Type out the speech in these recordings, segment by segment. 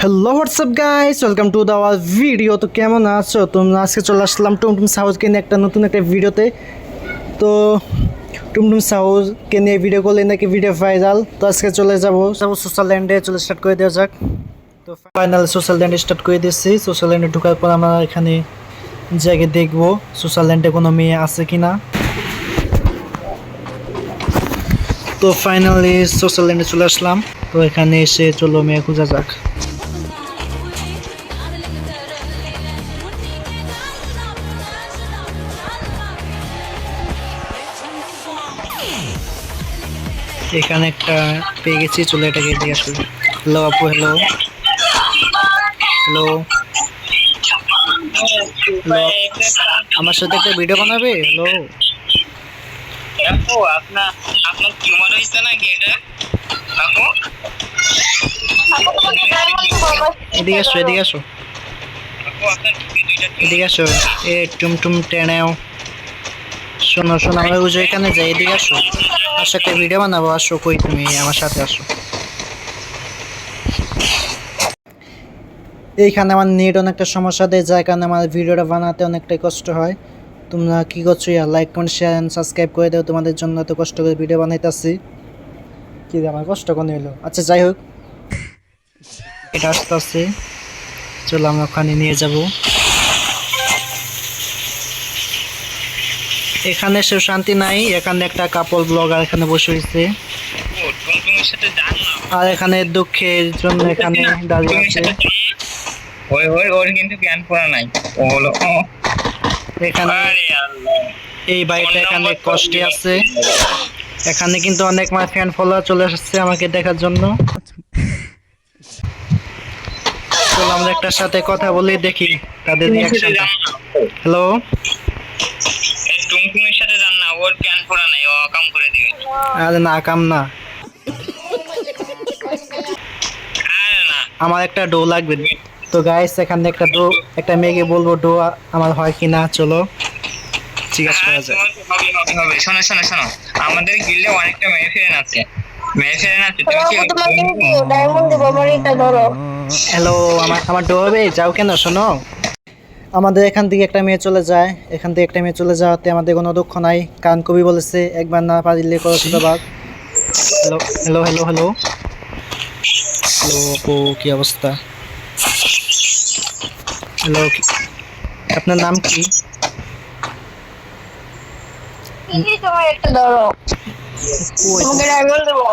Hello WhatsApp guys, welcome to the our video. তো কেমন আছো তোমরা? আজকে চলে আসলাম টুমটুম সাউথকে নিয়ে নতুন একটা ভিডিওতে। তো টুমটুম সাউথকে নিয়ে ভিডিও করলে নাকি ভিডিও ভাইরাল। তো আজকে চলে যাবো সোশ্যাল ল্যান্ডে, চলে স্টার্ট করে দেওয়া যাক। তো ফাইনাল সোশ্যাল ল্যান্ডে স্টার্ট করে দিচ্ছি। সোশ্যাল ল্যান্ডে ঢোকার পর আমরা এখানে জায়গায় দেখবো সোশ্যাল ল্যান্ডে কোনো মেয়ে আছে কি না। তো ফাইনালি সোশ্যাল ল্যান্ডে চলে আসলাম। তো এখানে এসে চলো মেয়ে খোঁজা যাক। এখানে একটা পেয়ে গেছি, চলে এটাকে দিয়ে আসবো। হ্যালো আপু, হ্যালো হ্যালো হ্যালো, আমার সাথে একটা ভিডিও বানাবে? হ্যালো আপু, আপনার টিউমার হয়েছে নাকি? এটা আপু, এদিকে আসো, এদিকে আসো, আপু আপনার দুইটা এদিকে আসো। এ টুমটুম টেনেও, শোনো শোনো, আমরা বুঝো এখানে যাই। এদিকে আসো, আমার সাথে ভিডিও বানাবো। আসো, কই তুমি? আমার সাথে আসো। এইখানে আমার নেট অনেকটা সমস্যা দেয়, যার কারণে আমার ভিডিওটা বানাতে অনেকটাই কষ্ট হয়। তোমরা কি করছো? Like comment share and subscribe করে দাও। তোমাদের জন্য এত কষ্ট করে ভিডিও বানাইতেছি, কি আমার কষ্ট কোন হইলো। আচ্ছা যাই হোক, এটা আস্তে আস্তে চলো আমরা ওখানে নিয়ে যাব। এখানে সে শান্তি নাই, এখানে একটা কাপল ব্লগার এখানে বসে রয়েছে, টুমটুমের সাথে যান না। আর এখানে দুঃখের জন্য এখানে দাঁড়িয়ে আছে। ওর কিন্তু জ্ঞান পড়া নাই। ও হলো এখানে আরে আল্লাহ, এই বাড়িটা এখানে কষ্টে আছে। এখানে কিন্তু অনেক আমার ফ্যান ফলোয়ার চলে আসছে আমাকে দেখার জন্য। চলো আমরা একটার সাথে কথা বলি, দেখি তাদের রিয়াকশনটা। হ্যালো, এই টুমটুমের সাথে যান না, ওর জ্ঞান পড়া নাই, ও কাম করে দিবে। আরে না, কাম না, আরে না, আমার একটা ডো লাগবে। তো গাইস, এখানে একটা ডো, একটা মেয়েকে বলবো ডো আমার হয় কিনা, চলো জিজ্ঞাসা করা যায়। হবে। শোনো শোনো শোনো, আমাদের গিল্ডে অনেকটা মেয়ে ফ্রেন্ড আছে। তুমি কি হ্যালো, আমার ডো হবে, যাও কেন? শোনো, আমাদের এখান থেকে একটা মেয়ে চলে যায়, এখান থেকে একটা মেয়ে চলে যাওয়াতে আমাদের কোনো দুঃখ নাই, কারণ কবি বলেছে একবার না পারিলে করো শতবার। Hello hello hello hello hello আপু, কি অবস্থা? হ্যালো, আপনার নাম কি? তোমার একটা ধরো, কই, তোমাকে ডায়মন্ড দেবো।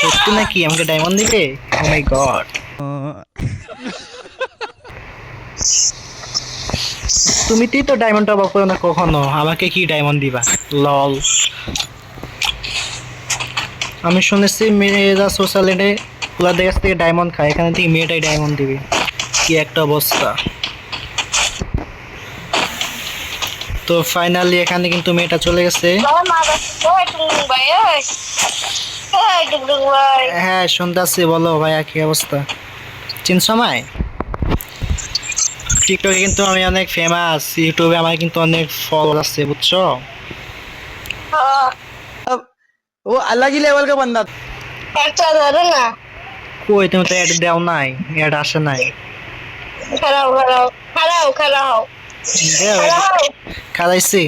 সত্যি নাকি? আমাকে ডায়মন্ড দিবে? ও মাই গড, তুমি তো ডায়মন্ড অবাক করো না কখনো, আমাকে কি ডায়মন্ড দিবা? লল, আমি শুনেছি মেয়েরা সোশ্যাল মিডিয়াতে ফুলাদের কাছ থেকে ডায়মন্ড খায়, এখানে থেকে মেয়েটাই ডায়মন্ড দিবে, কি একটা অবস্থা। তো ফাইনালি এখানে কিন্তু মেয়েটা চলে গেছে। তোমার মা কাছে ওই টুকটুক ভাই, ওই টুকটুক ভাই। হ্যাঁ শুনতেছি, বলো ভাইয়া, কি অবস্থা? চিনছো আমায়? টিকটকে কিন্তু আমি অনেক ফেমাস, ইউটিউবে আমার কিন্তু অনেক ফলোয়ার আছে, বুঝছো? হ্যাঁ, ও अलग ही लेवल का बंदा। একটা ধরো না। কই, তুমি তো অ্যাড দাও নাই, অ্যাড আসে নাই। খারাও খারাও খারাও খারাও দেও, খারাও খালাইছি।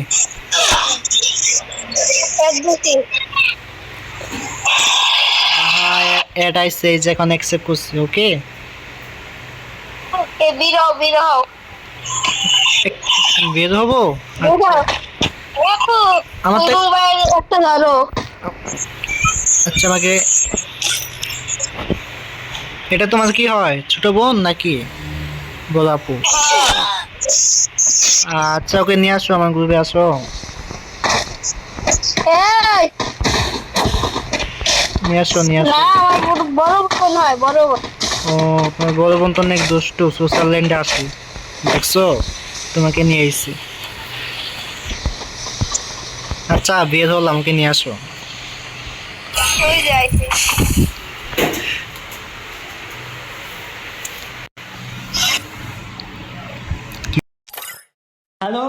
একদম। হ্যাঁ, অ্যাড আইছে, এই যে এখন অ্যাকসেপ্ট করছি, ওকে। এ বিরহ বিরহ বের হবো? বিরহ। দেখো আমার তো টুকটুক ভাই একটা ধরো। আচ্ছা, আমাকে এটা তোমার কি হয়, ছোট বোন নাকি? বলো আপু। আচ্ছা, ওকে নিয়ে আসো, আমার গ্রুপে আসো। এই নিয়ে আসো, নিয়ে না, আসো। আমার বড় বোন হয়, বড় বোন। ও, তোমার বড় বোন তো অনেক দুষ্টু, সোশ্যাল ল্যান্ডে আসি, দেখছো? তোমাকে নিয়ে এসেছি। আচ্ছা বের হল, আমাকে নিয়ে আসো। ওই যাইছে। हेलो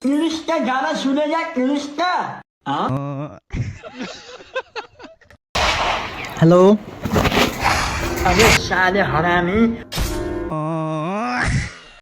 इंग्लिश का गाना सुने जा इंग्लिश का हाँ হ্যালো, अबे साले हरामी